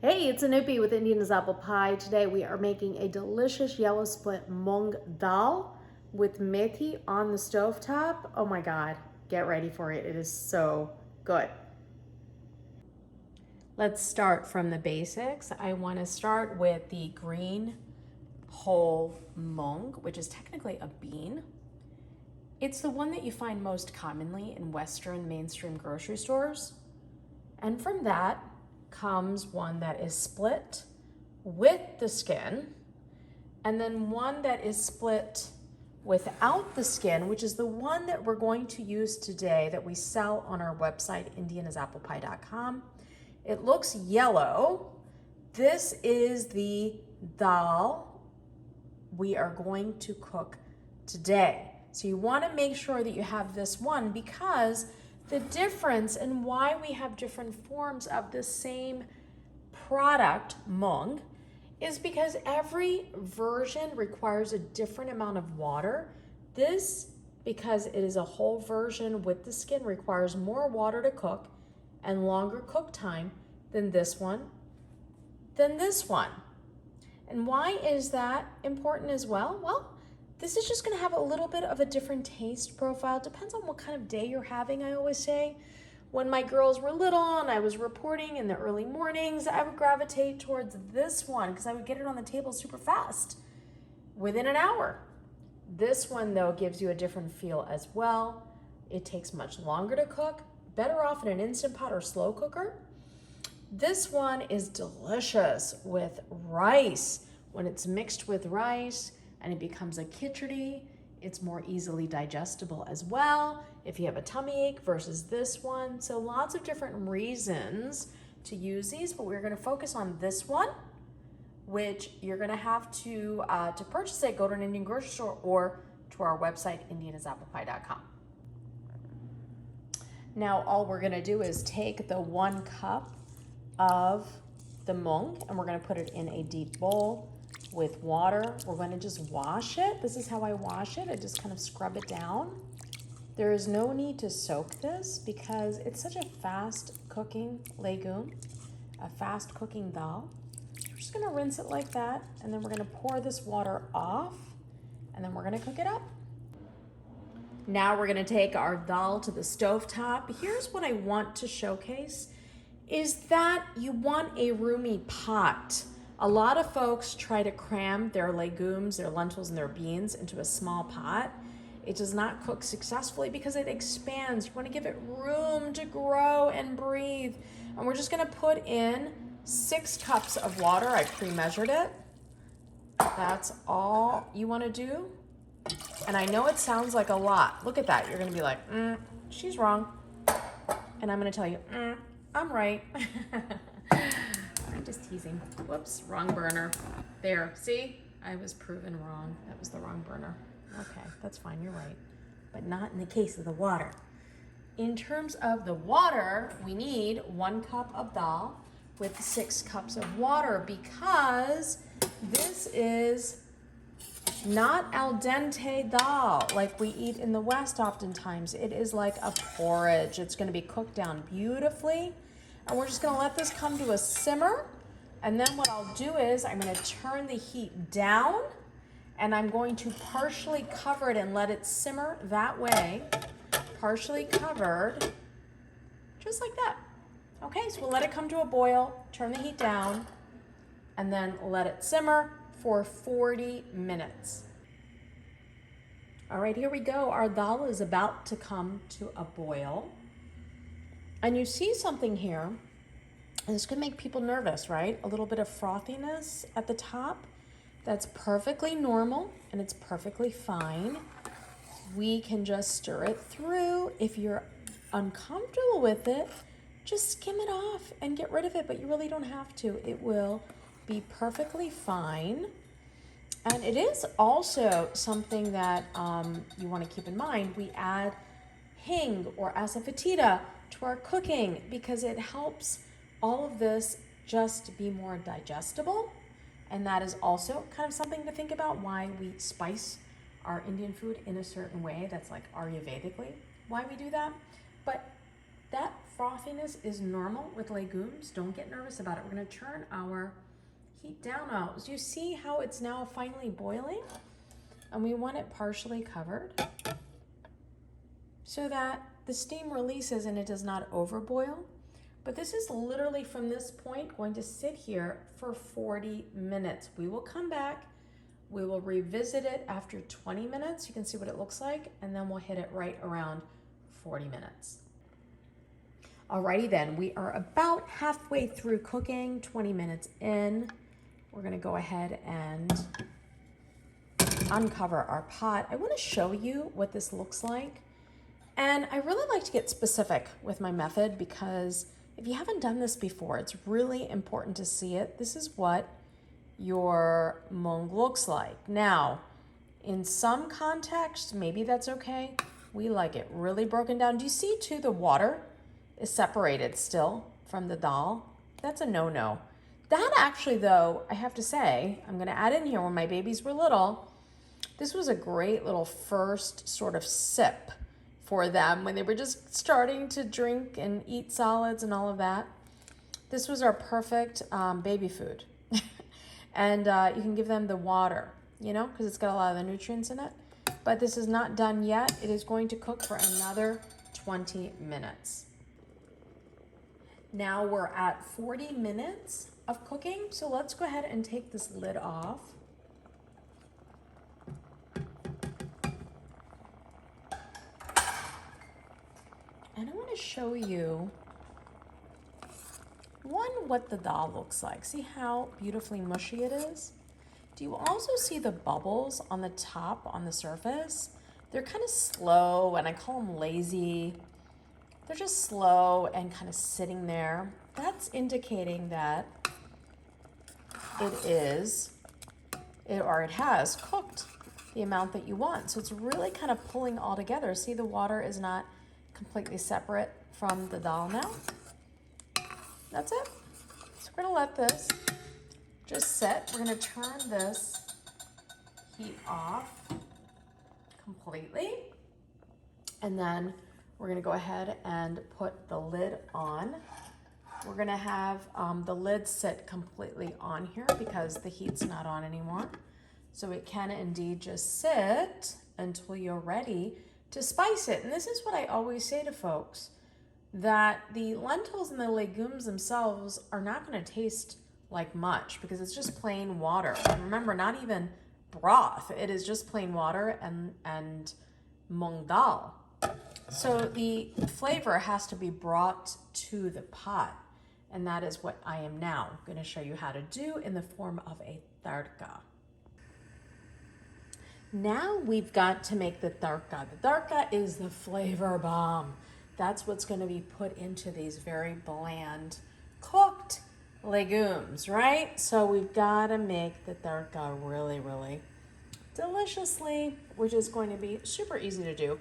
Hey, it's Anupi with Indian Apple Pie. Today we are making a delicious yellow split moong dal with methi on the stovetop. Oh my God, get ready for it. It is so good. Let's start from the basics. I want to start with the green whole moong, which is technically a bean. It's the one that you find most commonly in Western mainstream grocery stores. And from that comes one that is split with the skin, and then one that is split without the skin, which is the one that we're going to use today that we sell on our website, indianasapplepie.com. It looks yellow. This is the dal we are going to cook today. So you want to make sure that you have this one, because the difference and why we have different forms of the same product, moong, is because every version requires a different amount of water. This, because it is a whole version with the skin, requires more water to cook and longer cook time than this one, And why is that important as well? Well, this is just gonna have a little bit of a different taste profile. Depends on what kind of day you're having, I always say. When my girls were little and I was reporting in the early mornings, I would gravitate towards this one because I would get it on the table super fast, within an hour. This one though gives you a different feel as well. It takes much longer to cook, better off in an Instant Pot or slow cooker. This one is delicious with rice. When it's mixed with rice, and it becomes a khichdi, it's more easily digestible as well if you have a tummy ache versus this one. So lots of different reasons to use these, but we're gonna focus on this one, which you're gonna have to purchase it, go to an Indian grocery store or to our website, indianasapplepie.com. Now all we're gonna do is take the 1 cup of the moong and we're gonna put it in a deep bowl with water. We're going to just wash it. This is how I wash it. I just kind of scrub it down. There is no need to soak this because it's such a fast cooking legume, a fast cooking dal. We're just going to rinse it like that, and then we're going to pour this water off, and then we're going to cook it up. Now we're going to take our dal to the stovetop. Here's what I want to showcase is that you want a roomy pot. A lot of folks try to cram their legumes, their lentils, and their beans into a small pot. It does not cook successfully because it expands. You want to give it room to grow and breathe. And we're just going to put in 6 cups of water. I pre-measured it. That's all you want to do. And I know it sounds like a lot. Look at that. You're going to be like, she's wrong. And I'm going to tell you, I'm right. I'm just teasing. Whoops, wrong burner. There, see? I was proven wrong. That was the wrong burner. Okay, that's fine, you're right. But not in the case of the water. In terms of the water, we need 1 cup of dal with 6 cups of water because this is not al dente dal like we eat in the West oftentimes. It is like a porridge. It's gonna be cooked down beautifully. And we're just gonna let this come to a simmer. And then what I'll do is I'm gonna turn the heat down and I'm going to partially cover it and let it simmer that way, partially covered, just like that. Okay, so we'll let it come to a boil, turn the heat down, and then let it simmer for 40 minutes. All right, here we go. Our dal is about to come to a boil. And you see something here, and this could make people nervous, right? A little bit of frothiness at the top. That's perfectly normal, and it's perfectly fine. We can just stir it through. If you're uncomfortable with it, just skim it off and get rid of it, but you really don't have to. It will be perfectly fine. And it is also something that you want to keep in mind. We add Hing or asafoetida to our cooking because it helps all of this just be more digestible. And that is also kind of something to think about, why we spice our Indian food in a certain way that's like Ayurvedically why we do that. But that frothiness is normal with legumes. Don't get nervous about it. We're going to turn our heat down now. So you see how it's now finally boiling? And we want it partially covered so that the steam releases and it does not overboil. But this is literally from this point going to sit here for 40 minutes. We will come back. We will revisit it after 20 minutes. You can see what it looks like, and then we'll hit it right around 40 minutes. Alrighty then, we are about halfway through cooking, 20 minutes in. We're gonna go ahead and uncover our pot. I wanna show you what this looks like. And I really like to get specific with my method because if you haven't done this before, it's really important to see it. This is what your moong looks like. Now, in some contexts, maybe that's okay. We like it really broken down. Do you see too the water is separated still from the dal? That's a no-no. That actually though, I have to say, I'm gonna add in here when my babies were little, this was a great little first sort of sip for them when they were just starting to drink and eat solids and all of that. This was our perfect baby food. And you can give them the water, you know, because it's got a lot of the nutrients in it. But this is not done yet. It is going to cook for another 20 minutes. Now we're at 40 minutes of cooking. So let's go ahead and take this lid off. And I want to show you, one, what the dal looks like. See how beautifully mushy it is? Do you also see the bubbles on the top, on the surface? They're kind of slow, and I call them lazy. They're just slow and kind of sitting there. That's indicating that it has cooked the amount that you want. So it's really kind of pulling all together. See, the water is not completely separate from the dal now. That's it. So we're gonna let this just sit. We're gonna turn this heat off completely. And then we're gonna go ahead and put the lid on. We're gonna have the lid sit completely on here because the heat's not on anymore. So it can indeed just sit until you're ready to spice it. And this is what I always say to folks, that the lentils and the legumes themselves are not gonna taste like much because it's just plain water. And remember, not even broth. It is just plain water and moong dal. So the flavor has to be brought to the pot. And that is what I am now going to show you how to do in the form of a tarka. Now we've got to make the tarka. The tarka is the flavor bomb. That's what's going to be put into these very bland cooked legumes, right? So we've got to make the tarka really, really deliciously, which is going to be super easy to do.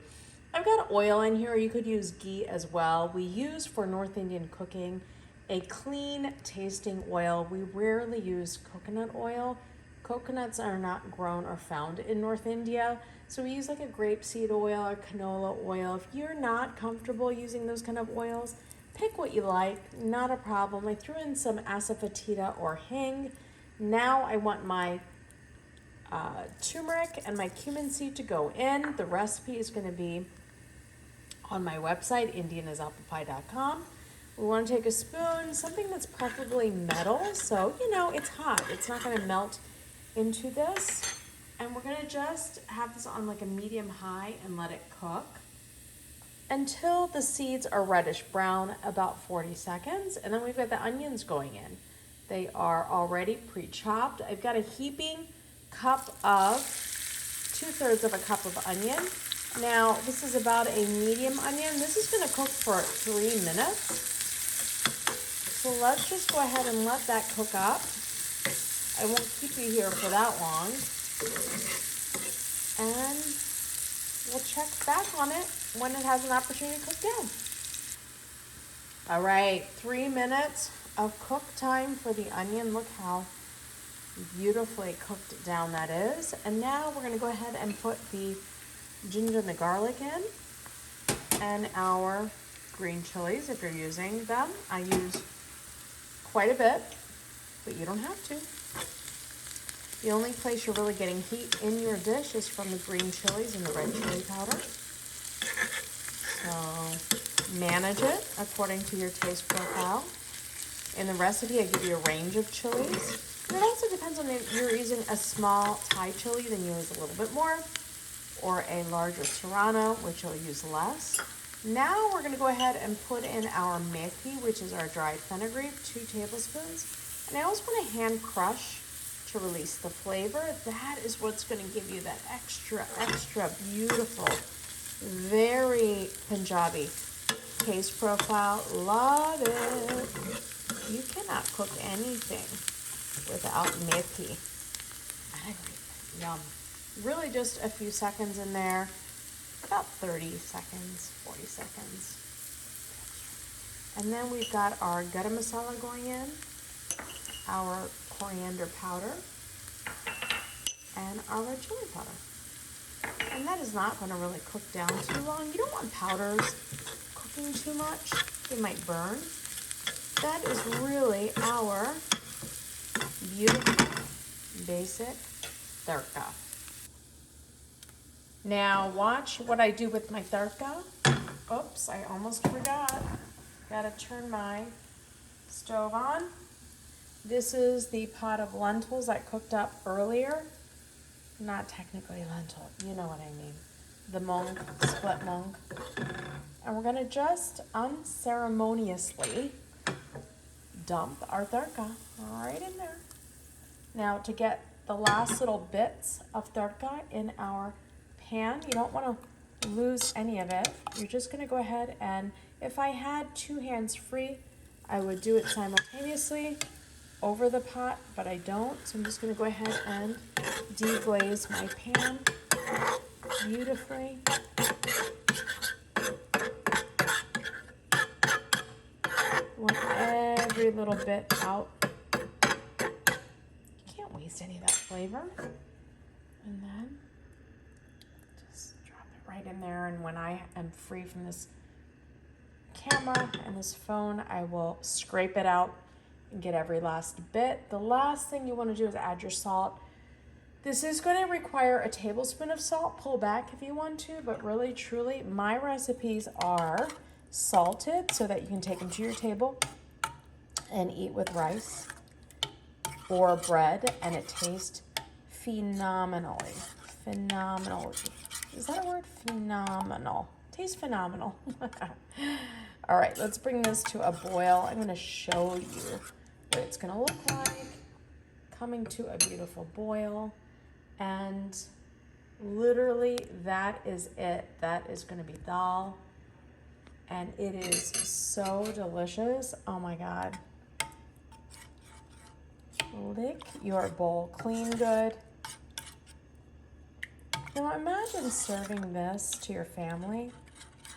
I've got oil in here. You could use ghee as well. We use for North Indian cooking a clean tasting oil. We rarely use coconut oil. Coconuts are not grown or found in North India. So we use like a grapeseed oil or canola oil. If you're not comfortable using those kind of oils, pick what you like, not a problem. I threw in some asafoetida or hing. Now I want my turmeric and my cumin seed to go in. The recipe is going to be on my website, indianasapplepie.com. We want to take a spoon, something that's preferably metal, so you know it's hot. It's not going to melt into this. And we're going to just have this on like a medium high and let it cook until the seeds are reddish brown, about 40 seconds. And then we've got the onions going in. They are already pre-chopped. I've got a heaping cup of 2/3 of a cup of onion. Now, this is about a medium onion. This is going to cook for 3 minutes. So let's just go ahead and let that cook up. I won't keep you here for that long. And we'll check back on it when it has an opportunity to cook down. All right, 3 minutes of cook time for the onion. Look how beautifully cooked down that is. And now we're going to go ahead and put the ginger and the garlic in and our green chilies if you're using them. I use quite a bit, but you don't have to. The only place you're really getting heat in your dish is from the green chilies and the red chili powder. So manage it according to your taste profile. In the recipe, I give you a range of chilies. And it also depends on if you're using a small Thai chili, then you use a little bit more, or a larger serrano, which you'll use less. Now we're gonna go ahead and put in our methi, which is our dried fenugreek, 2 tablespoons. And I also wanna hand crush to release the flavor. That is what's gonna give you that extra beautiful, very Punjabi taste profile. Love it. You cannot cook anything without methi. Yum. Really just a few seconds in there, about 30 seconds, 40 seconds. And then we've got our garam masala going in, our coriander powder, and our red chili powder. And that is not going to really cook down too long. You don't want powders cooking too much. They might burn. That is really our beautiful, basic tarka. Now watch what I do with my tarka. Oops, I almost forgot. Gotta turn my stove on. This is the pot of lentils I cooked up earlier. Not technically lentil, you know what I mean. The moong, split moong. And we're gonna just unceremoniously dump our tarka right in there. Now to get the last little bits of tarka in our pan, you don't want to lose any of it. You're just going to go ahead and, if I had 2 hands free, I would do it simultaneously over the pot, but I don't. So I'm just going to go ahead and deglaze my pan beautifully. Want every little bit out. You can't waste any of that flavor. And then right in there, and when I am free from this camera and this phone, I will scrape it out and get every last bit. The last thing you want to do is add your salt. This is going to require a tablespoon of salt. Pull back if you want to, but really, truly, my recipes are salted so that you can take them to your table and eat with rice or bread, and it tastes phenomenally. Phenomenal. Is that a word? Phenomenal. Tastes phenomenal. All right, let's bring this to a boil. I'm going to show you what it's going to look like. Coming to a beautiful boil. And literally, that is it. That is going to be dal. And it is so delicious. Oh my God. Lick your bowl clean good. Now imagine serving this to your family.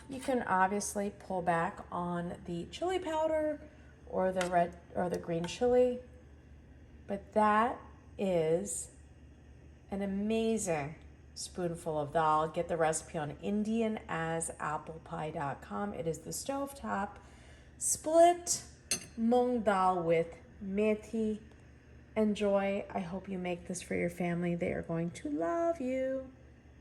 You can obviously pull back on the chili powder or the red or the green chili, but that is an amazing spoonful of dal. Get the recipe on indianasapplepie.com. It is the Stovetop split moong dal with methi. Enjoy. I hope you make this for your family. They are going to love you.